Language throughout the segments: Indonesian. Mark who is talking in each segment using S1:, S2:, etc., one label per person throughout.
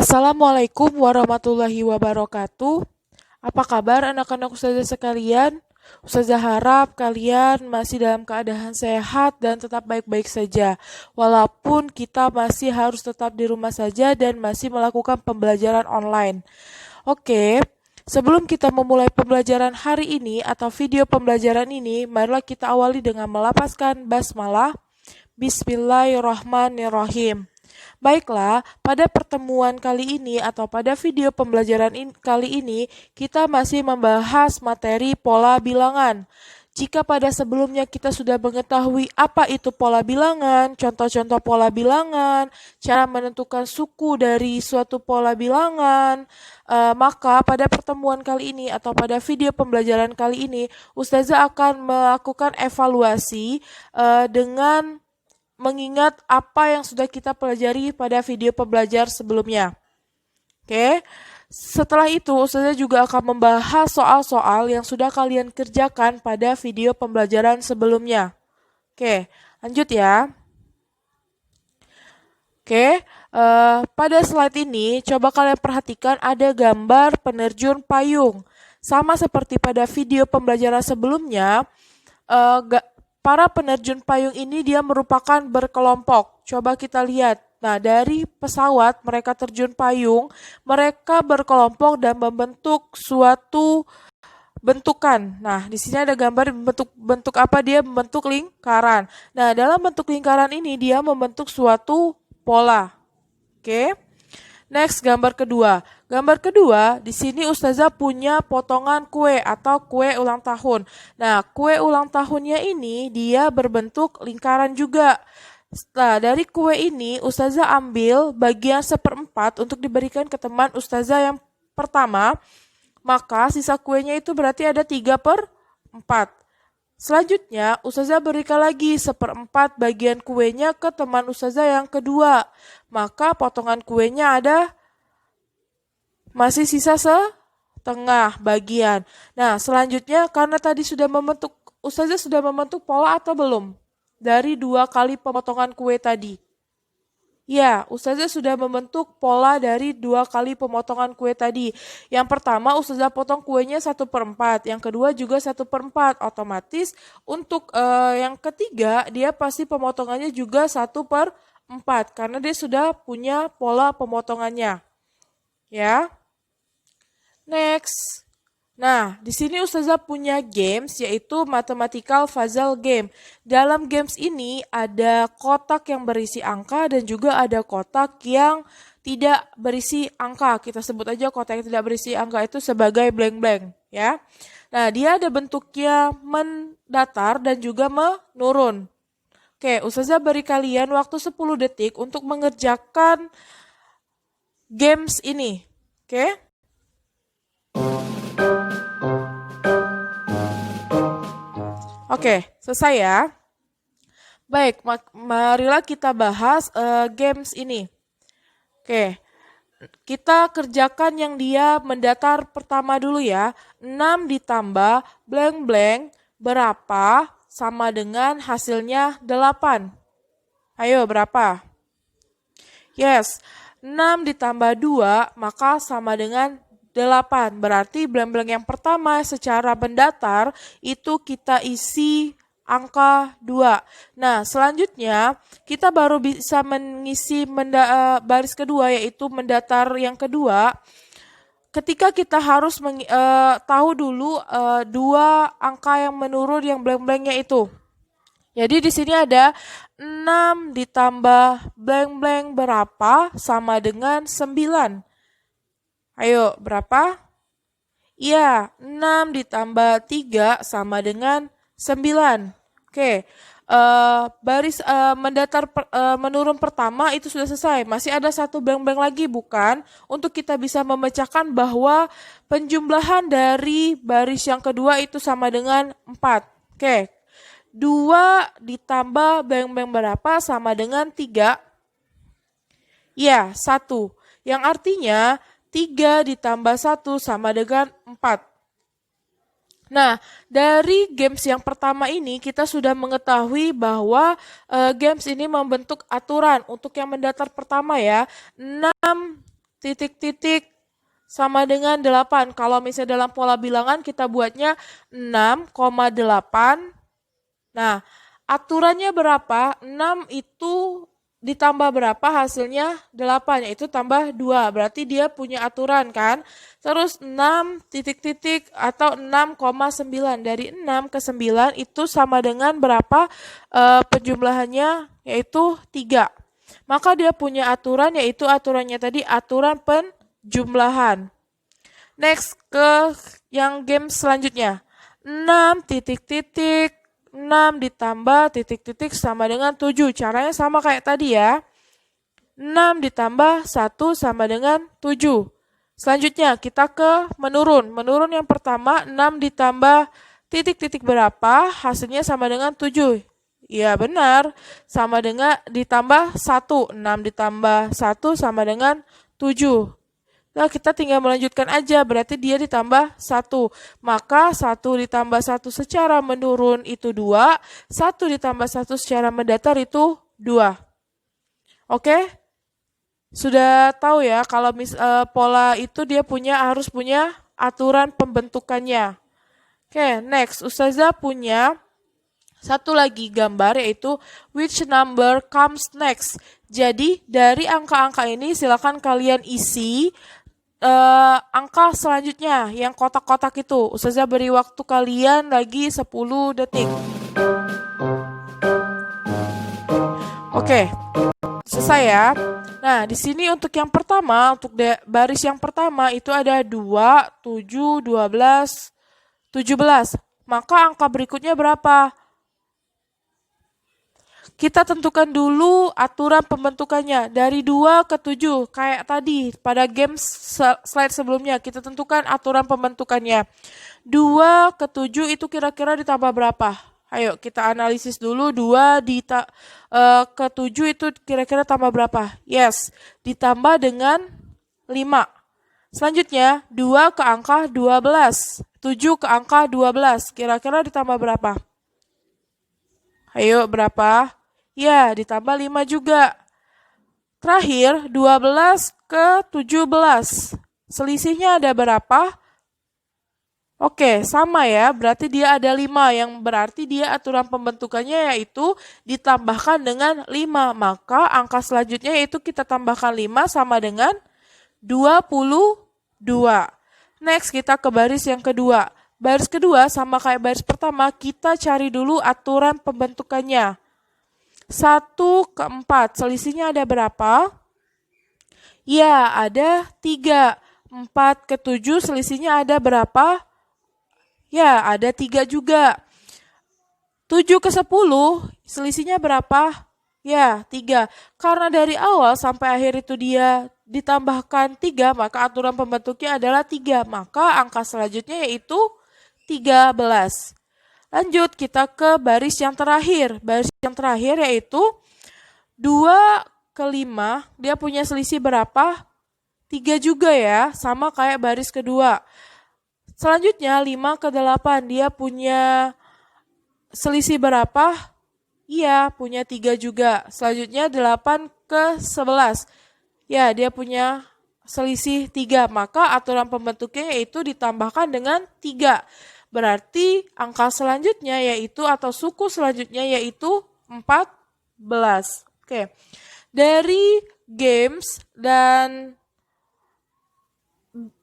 S1: Assalamualaikum warahmatullahi wabarakatuh. Apa kabar anak-anak ustazah sekalian? Ustazah harap kalian masih dalam keadaan sehat dan tetap baik-baik saja. Walaupun kita masih harus tetap di rumah saja dan masih melakukan pembelajaran online. Oke, sebelum kita memulai pembelajaran hari ini atau video pembelajaran ini, marilah kita awali dengan melafazkan basmalah. Bismillahirrahmanirrahim. Baiklah, pada pertemuan kali ini atau pada video pembelajaran kali ini, kita masih membahas materi pola bilangan. Jika pada sebelumnya kita sudah mengetahui apa itu pola bilangan, contoh-contoh pola bilangan, cara menentukan suku dari suatu pola bilangan, maka pada pertemuan kali ini atau pada video pembelajaran kali ini, Ustazah akan melakukan evaluasi dengan mengingat apa yang sudah kita pelajari pada video pembelajar sebelumnya. Oke, setelah itu Ustazah juga akan membahas soal-soal yang sudah kalian kerjakan pada video pembelajaran sebelumnya. Oke, lanjut ya. Oke, pada slide ini coba kalian perhatikan ada gambar penerjun payung. Sama seperti pada video pembelajaran sebelumnya, para penerjun payung ini dia merupakan berkelompok. Coba kita lihat. Nah, dari pesawat mereka terjun payung, mereka berkelompok dan membentuk suatu bentukan. Nah, di sini ada gambar bentuk apa? Dia membentuk lingkaran. Nah, dalam bentuk lingkaran ini dia membentuk suatu pola. Oke. Next, gambar kedua. Gambar kedua, di sini Ustazah punya potongan kue atau kue ulang tahun. Nah, kue ulang tahunnya ini dia berbentuk lingkaran juga. Nah, dari kue ini Ustazah ambil bagian 1/4 untuk diberikan ke teman Ustazah yang pertama. Maka sisa kuenya itu berarti ada 3/4. Selanjutnya, Ustazah berikan lagi 1/4 bagian kuenya ke teman Ustazah yang kedua. Maka potongan kuenya ada masih sisa setengah bagian. Nah, selanjutnya karena tadi Ustazah sudah membentuk pola atau belum? Dari 2 kali pemotongan kue tadi. Ya, Ustazah sudah membentuk pola dari 2 kali pemotongan kue tadi. Yang pertama Ustazah potong kuenya 1/4, yang kedua juga 1/4. Otomatis untuk yang ketiga dia pasti pemotongannya juga 1/4 karena dia sudah punya pola pemotongannya. Ya. Next. Nah, di sini Ustazah punya games yaitu mathematical puzzle game. Dalam games ini ada kotak yang berisi angka dan juga ada kotak yang tidak berisi angka. Kita sebut aja kotak yang tidak berisi angka itu sebagai blank-blank, ya. Nah, dia ada bentuknya mendatar dan juga menurun. Oke, Ustazah beri kalian waktu 10 detik untuk mengerjakan games ini. Oke? Oke, selesai ya. Baik, marilah kita bahas games ini. Oke, kita kerjakan yang dia mendatar pertama dulu ya. 6 ditambah blank-blank berapa sama dengan hasilnya 8. Ayo, berapa? Yes, 6 ditambah 2 maka sama dengan 8. Berarti blank-blank yang pertama secara mendatar itu kita isi angka 2. Nah, selanjutnya kita baru bisa mengisi baris kedua yaitu mendatar yang kedua. Ketika kita harus tahu dulu 2 angka yang menurun yang blank-blanknya itu. Jadi di sini ada 6 ditambah blank-blank berapa sama dengan 9. Ayo, berapa? Iya, 6 ditambah 3 sama dengan 9. Oke, baris mendatar menurun pertama itu sudah selesai. Masih ada satu blank-blank lagi, bukan? Untuk kita bisa memecahkan bahwa penjumlahan dari baris yang kedua itu sama dengan 4. Oke, 2 ditambah blank-blank berapa sama dengan 3? Iya, 1. Yang artinya 3 ditambah 1 sama dengan 4. Nah, dari games yang pertama ini kita sudah mengetahui bahwa games ini membentuk aturan untuk yang mendatar pertama ya. 6 titik-titik sama dengan 8. Kalau misalnya dalam pola bilangan kita buatnya 6,8. Nah, aturannya berapa? 6 itu ditambah berapa hasilnya? 8, yaitu tambah 2. Berarti dia punya aturan kan? Terus 6 titik-titik atau 6,9. Dari 6 ke 9 itu sama dengan berapa penjumlahannya? Yaitu 3. Maka dia punya aturan, yaitu aturannya tadi aturan penjumlahan. Next ke yang game selanjutnya. 6 titik-titik 6 ditambah titik-titik sama dengan 7. Caranya sama kayak tadi ya. 6 ditambah 1 sama dengan 7. Selanjutnya kita ke menurun. Menurun yang pertama 6 ditambah titik-titik berapa? Hasilnya sama dengan 7. Iya benar. Sama dengan ditambah 1. 6 ditambah 1 sama dengan 7. Nah, kita tinggal melanjutkan aja, berarti dia ditambah 1. Maka 1 ditambah 1 secara menurun itu 2, 1 ditambah 1 secara mendatar itu 2. Oke? Sudah tahu ya, kalau pola itu dia harus punya aturan pembentukannya. Oke, next. Ustazah punya satu lagi gambar, yaitu which number comes next. Jadi, dari angka-angka ini silakan kalian isi angka selanjutnya yang kotak-kotak itu. Ustazah beri waktu kalian lagi 10 detik. Oke, selesai ya. Nah, di sini untuk yang pertama, untuk baris yang pertama itu ada 2, 7, 12, 17. Maka angka berikutnya berapa? Kita tentukan dulu aturan pembentukannya dari 2 ke 7. Kayak tadi pada game slide sebelumnya kita tentukan aturan pembentukannya. 2 ke 7 itu kira-kira ditambah berapa? Ayo kita analisis dulu. 2 ke 7 itu kira-kira tambah berapa? Yes, ditambah dengan 5. Selanjutnya 2 ke angka 12. 7 ke angka 12. Kira-kira ditambah berapa? Ayo berapa? Ya, ditambah 5 juga. Terakhir, 12 ke 17. Selisihnya ada berapa? Oke, sama ya. Berarti dia ada 5. Yang berarti dia aturan pembentukannya yaitu ditambahkan dengan 5. Maka angka selanjutnya yaitu kita tambahkan 5 sama dengan 22. Next, kita ke baris yang kedua. Baris kedua sama kayak baris pertama, kita cari dulu aturan pembentukannya. 1 ke 4, selisihnya ada berapa? Ya, ada 3. 4 ke 7, selisihnya ada berapa? Ya, ada 3 juga. 7 ke 10, selisihnya berapa? Ya, 3. Karena dari awal sampai akhir itu dia ditambahkan 3, maka aturan pembentuknya adalah 3. Maka angka selanjutnya yaitu 13. Lanjut kita ke baris yang terakhir. Baris yang terakhir yaitu 2 ke 5. Dia punya selisih berapa? 3 juga ya. Sama kayak baris kedua. Selanjutnya 5 ke 8. Dia punya selisih berapa? Iya, punya 3 juga. Selanjutnya 8 ke 11. Ya, dia punya selisih 3. Maka aturan pembentuknya yaitu ditambahkan dengan 3. Berarti angka selanjutnya yaitu atau suku selanjutnya yaitu 14. Oke. Dari games dan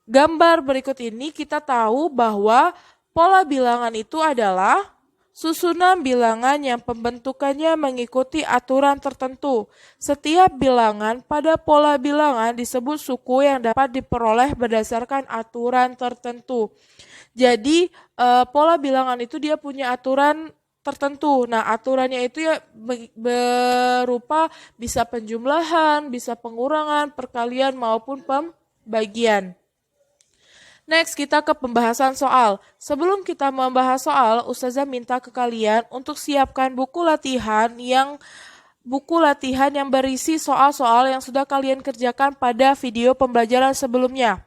S1: gambar berikut ini kita tahu bahwa pola bilangan itu adalah susunan bilangan yang pembentukannya mengikuti aturan tertentu. Setiap bilangan pada pola bilangan disebut suku yang dapat diperoleh berdasarkan aturan tertentu. Jadi pola bilangan itu dia punya aturan tertentu. Nah, aturannya itu ya berupa bisa penjumlahan, bisa pengurangan, perkalian maupun pembagian. Next, kita ke pembahasan soal. Sebelum kita membahas soal, Ustazah minta ke kalian untuk siapkan buku latihan yang berisi soal-soal yang sudah kalian kerjakan pada video pembelajaran sebelumnya.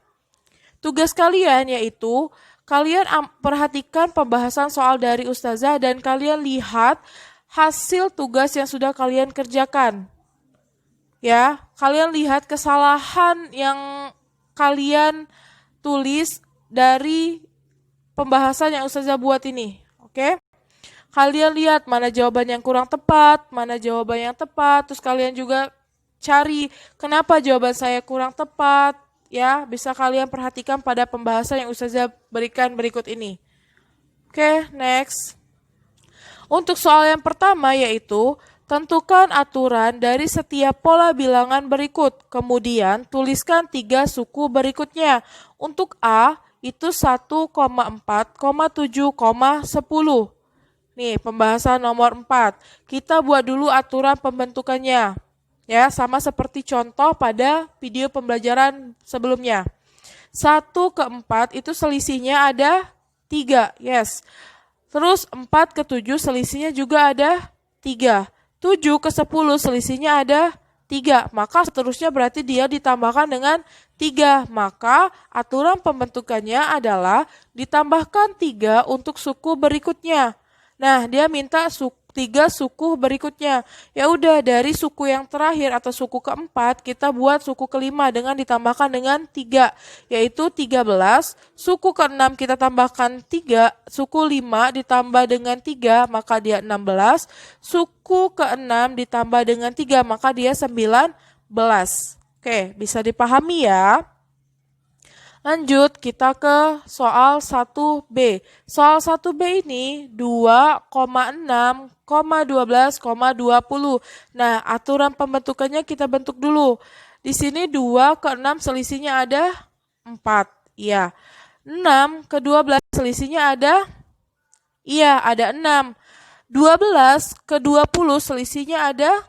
S1: Tugas kalian yaitu kalian perhatikan pembahasan soal dari Ustazah dan kalian lihat hasil tugas yang sudah kalian kerjakan. Ya, kalian lihat kesalahan yang kalian tulis dari pembahasan yang Ustazah buat ini. Oke? Kalian lihat mana jawaban yang kurang tepat, mana jawaban yang tepat, terus kalian juga cari kenapa jawaban saya kurang tepat, ya. Bisa kalian perhatikan pada pembahasan yang Ustazah berikan berikut ini. Oke, next. Untuk soal yang pertama yaitu tentukan aturan dari setiap pola bilangan berikut. Kemudian tuliskan 3 suku berikutnya. Untuk A itu 1,4, 7, 10. Nih, pembahasan nomor 4. Kita buat dulu aturan pembentukannya. Ya, sama seperti contoh pada video pembelajaran sebelumnya. 1 ke 4 itu selisihnya ada 3. Yes. Terus 4 ke 7 selisihnya juga ada 3. 7 ke 10 selisihnya ada 3. Maka seterusnya berarti dia ditambahkan dengan 3. Maka aturan pembentukannya adalah ditambahkan 3 untuk suku berikutnya. Nah, dia minta 3 suku berikutnya. Ya udah, dari suku yang terakhir atau suku keempat, kita buat suku kelima dengan ditambahkan dengan 3, yaitu 13. Suku keenam kita tambahkan 3, suku 5 ditambah dengan 3, maka dia 16. Suku keenam ditambah dengan 3, maka dia 19. Oke, bisa dipahami ya? Lanjut, kita ke soal 1B. Soal 1B ini 2,6, 12,20. Nah, aturan pembentukannya kita bentuk dulu. Di sini 2 ke 6 selisihnya ada 4. Iya. 6 ke 12 selisihnya ada? Iya, ada 6. 12 ke 20 selisihnya ada?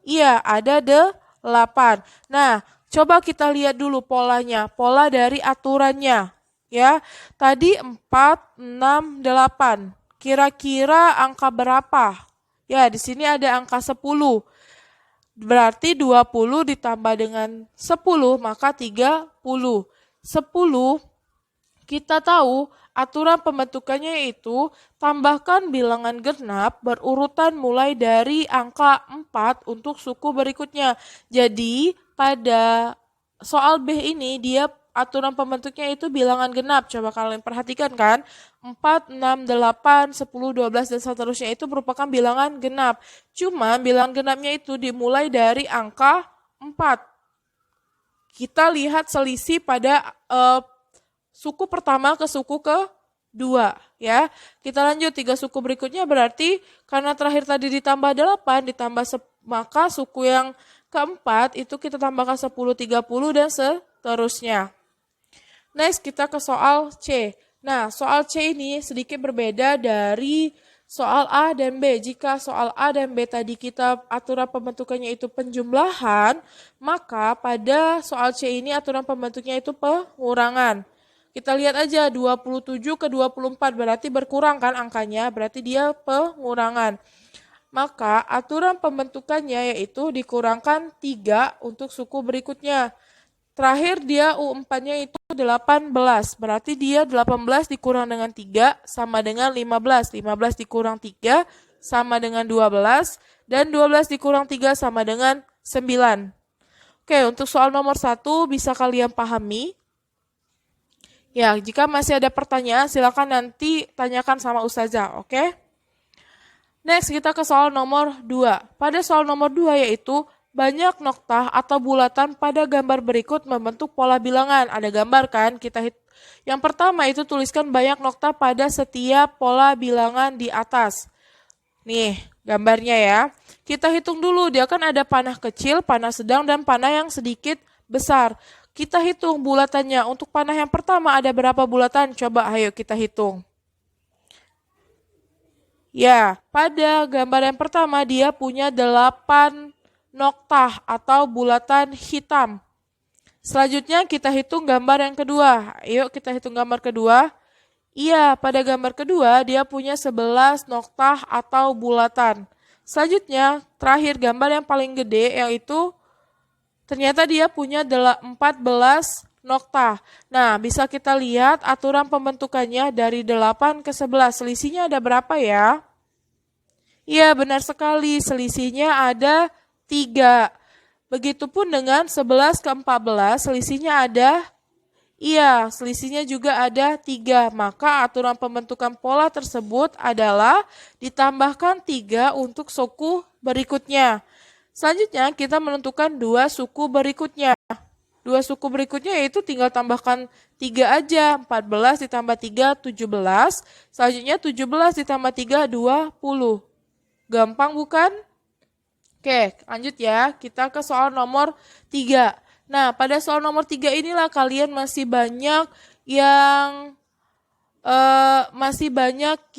S1: Iya, ada 8. Nah, coba kita lihat dulu polanya, pola dari aturannya. Ya, tadi 4, 6, 8. Kira-kira angka berapa? Ya, di sini ada angka 10. Berarti 20 ditambah dengan 10, maka 30. 10, kita tahu aturan pembentukannya yaitu tambahkan bilangan genap berurutan mulai dari angka 4 untuk suku berikutnya. Jadi, pada soal B ini dia aturan pembentuknya itu bilangan genap. Coba kalian perhatikan kan. 4, 6, 8, 10, 12 dan seterusnya itu merupakan bilangan genap. Cuma bilangan genapnya itu dimulai dari angka 4. Kita lihat selisih pada suku pertama ke suku kedua ya. Kita lanjut 3 suku berikutnya berarti karena terakhir tadi ditambah 8 ditambah maka suku yang keempat itu kita tambahkan 10, 30 dan seterusnya. Next kita ke soal C. Nah, soal C ini sedikit berbeda dari soal A dan B. Jika soal A dan B tadi kita aturan pembentukannya itu penjumlahan, maka pada soal C ini aturan pembentuknya itu pengurangan. Kita lihat aja 27 ke 24 berarti berkurang kan angkanya, berarti dia pengurangan. Maka aturan pembentukannya yaitu dikurangkan 3 untuk suku berikutnya. Terakhir dia U4-nya itu 18, berarti dia 18 dikurang dengan 3 sama dengan 15. 15 dikurang 3 sama dengan 12, dan 12 dikurang 3 sama dengan 9. Oke, untuk soal nomor 1 bisa kalian pahami. Ya, jika masih ada pertanyaan silakan nanti tanyakan sama Ustazah, oke? Next, kita ke soal nomor 2. Pada soal nomor 2 yaitu banyak noktah atau bulatan pada gambar berikut membentuk pola bilangan. Ada gambar kan? Yang pertama itu tuliskan banyak noktah pada setiap pola bilangan di atas. Nih, gambarnya ya. Kita hitung dulu, dia kan ada panah kecil, panah sedang, dan panah yang sedikit besar. Kita hitung bulatannya. Untuk panah yang pertama ada berapa bulatan? Coba ayo kita hitung. Ya, pada gambar yang pertama dia punya 8 noktah atau bulatan hitam. Selanjutnya kita hitung gambar yang kedua. Ayo kita hitung gambar kedua. Iya, pada gambar kedua dia punya 11 noktah atau bulatan. Selanjutnya, terakhir gambar yang paling gede yaitu ternyata dia punya 14 noktah. Nah, bisa kita lihat aturan pembentukannya dari 8 ke 11. Selisihnya ada berapa ya? Iya, benar sekali. Selisihnya ada 3. Begitupun dengan 11 ke 14, selisihnya ada, iya, selisihnya juga ada 3. Maka aturan pembentukan pola tersebut adalah ditambahkan 3 untuk suku berikutnya. Selanjutnya kita menentukan 2 suku berikutnya. 2 suku berikutnya yaitu tinggal tambahkan 3 aja. 14 ditambah 3, 17. Selanjutnya 17 ditambah 3, 20. Gampang bukan? Oke, lanjut ya. Kita ke soal nomor 3. Nah, pada soal nomor 3 inilah kalian masih banyak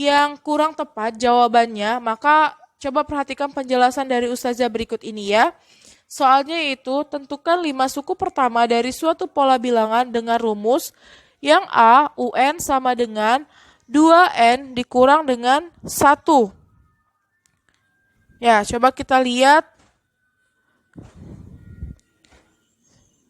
S1: yang kurang tepat jawabannya. Maka coba perhatikan penjelasan dari Ustazah berikut ini ya. Soalnya itu, tentukan 5 suku pertama dari suatu pola bilangan dengan rumus yang A, UN sama dengan 2N dikurang dengan 1. Ya, coba kita lihat.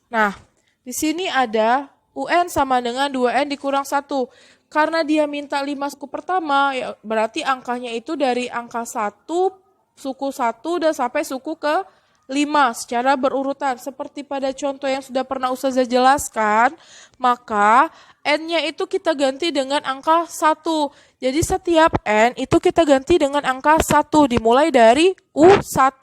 S1: Nah, di sini ada UN sama dengan 2N dikurang 1. Karena dia minta 5 suku pertama, ya berarti angkanya itu dari angka 1, suku 1 dan sampai suku ke 5 secara berurutan. Seperti pada contoh yang sudah pernah Ustazah jelaskan, maka N-nya itu kita ganti dengan angka 1. Jadi setiap N itu kita ganti dengan angka 1, dimulai dari U1.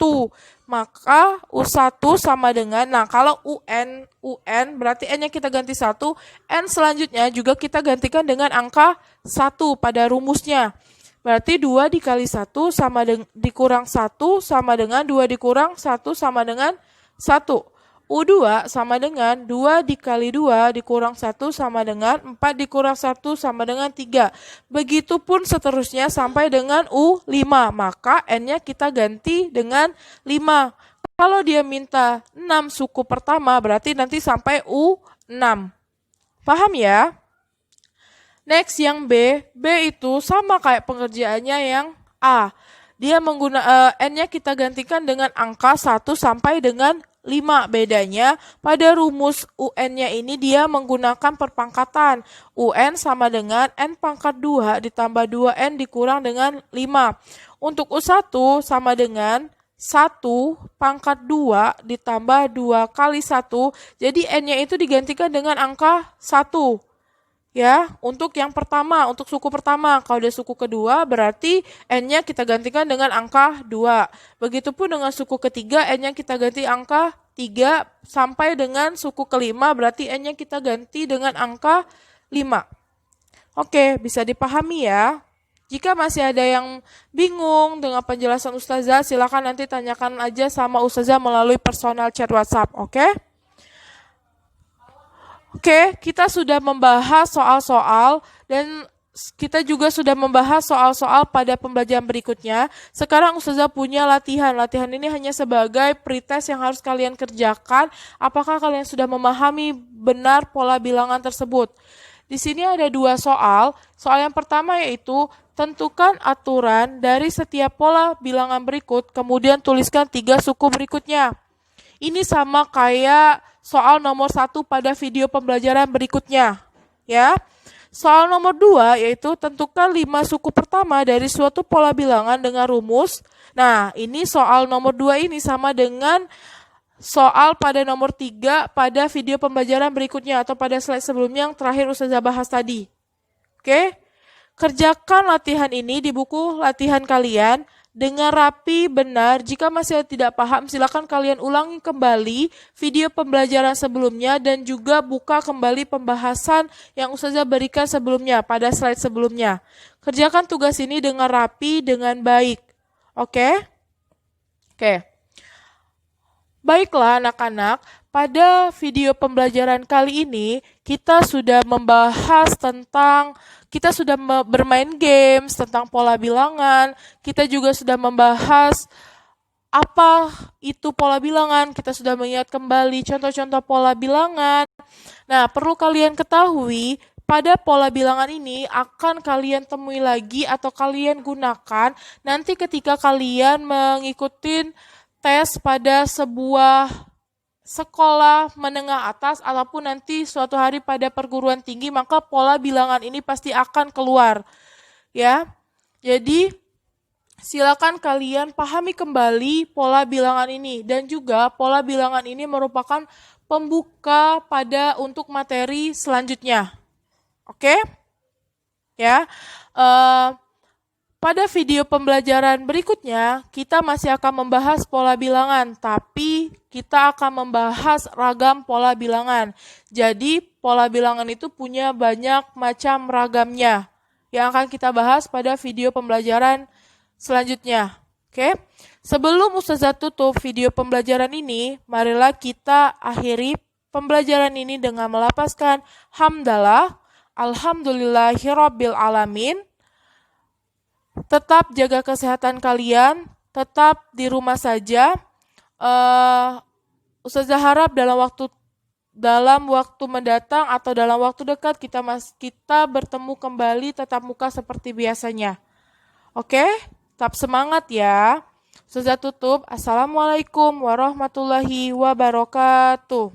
S1: Maka U1 sama dengan, nah kalau UN berarti N-nya kita ganti 1, N selanjutnya juga kita gantikan dengan angka 1 pada rumusnya. Berarti 2 dikali 1 sama dikurang 1 sama dengan 2 dikurang 1 sama dengan 1. U2 sama dengan 2 dikali 2 dikurang 1 sama dengan 4 dikurang 1 sama dengan 3. Begitupun seterusnya sampai dengan U5. Maka N-nya kita ganti dengan 5. Kalau dia minta 6 suku pertama berarti nanti sampai U6. Paham ya? Next yang B itu sama kayak pengerjaannya yang A. Dia N-nya kita gantikan dengan angka 1 sampai dengan 5. Bedanya pada rumus UN-nya ini dia menggunakan perpangkatan. UN sama dengan N pangkat 2 ditambah 2N dikurang dengan 5. Untuk U1 sama dengan 1 pangkat 2 ditambah 2 kali 1. Jadi N-nya itu digantikan dengan angka 1. Ya, untuk yang pertama, untuk suku pertama. Kalau ada suku kedua, berarti N-nya kita gantikan dengan angka 2. Begitupun dengan suku ketiga, N-nya kita ganti angka 3. Sampai dengan suku kelima, berarti N-nya kita ganti dengan angka 5. Oke, bisa dipahami ya. Jika masih ada yang bingung dengan penjelasan Ustazah, silakan nanti tanyakan aja sama Ustazah melalui personal chat WhatsApp, oke? Oke, kita sudah membahas soal-soal dan kita juga sudah membahas soal-soal pada pembelajaran berikutnya. Sekarang Ustazah punya latihan. Latihan ini hanya sebagai pretest yang harus kalian kerjakan. Apakah kalian sudah memahami benar pola bilangan tersebut? Di sini ada 2 soal. Soal yang pertama yaitu tentukan aturan dari setiap pola bilangan berikut, kemudian tuliskan 3 suku berikutnya. Ini sama kayak soal nomor 1 pada video pembelajaran berikutnya. Ya. Soal nomor 2 yaitu tentukan 5 suku pertama dari suatu pola bilangan dengan rumus. Nah, ini soal nomor 2 ini sama dengan soal pada nomor 3 pada video pembelajaran berikutnya atau pada slide sebelumnya yang terakhir Ustazah bahas tadi. Oke? Kerjakan latihan ini di buku latihan kalian dengan rapi, benar. Jika masih tidak paham, silakan kalian ulangi kembali video pembelajaran sebelumnya dan juga buka kembali pembahasan yang Ustazah berikan sebelumnya pada slide sebelumnya. Kerjakan tugas ini dengan rapi, dengan baik. Oke? Oke. Baiklah anak-anak, pada video pembelajaran kali ini kita sudah membahas tentang, kita sudah bermain games tentang pola bilangan, kita juga sudah membahas apa itu pola bilangan, kita sudah mengingat kembali contoh-contoh pola bilangan. Nah, perlu kalian ketahui, pada pola bilangan ini akan kalian temui lagi atau kalian gunakan nanti ketika kalian mengikuti tes pada sebuah sekolah menengah atas ataupun nanti suatu hari pada perguruan tinggi, maka pola bilangan ini pasti akan keluar. Ya. Jadi silakan kalian pahami kembali pola bilangan ini, dan juga pola bilangan ini merupakan pembuka untuk materi selanjutnya. Oke? Ya. Pada video pembelajaran berikutnya, kita masih akan membahas pola bilangan, tapi kita akan membahas ragam pola bilangan. Jadi, pola bilangan itu punya banyak macam ragamnya yang akan kita bahas pada video pembelajaran selanjutnya. Oke? Sebelum Ustazah tutup video pembelajaran ini, marilah kita akhiri pembelajaran ini dengan melafazkan hamdalah, alhamdulillahirabbil alamin. Tetap jaga kesehatan kalian, tetap di rumah saja. Ustazah harap dalam waktu mendatang atau dalam waktu dekat kita bertemu kembali tatap muka seperti biasanya. Oke? Tetap semangat ya. Ustazah tutup. Assalamualaikum warahmatullahi wabarakatuh.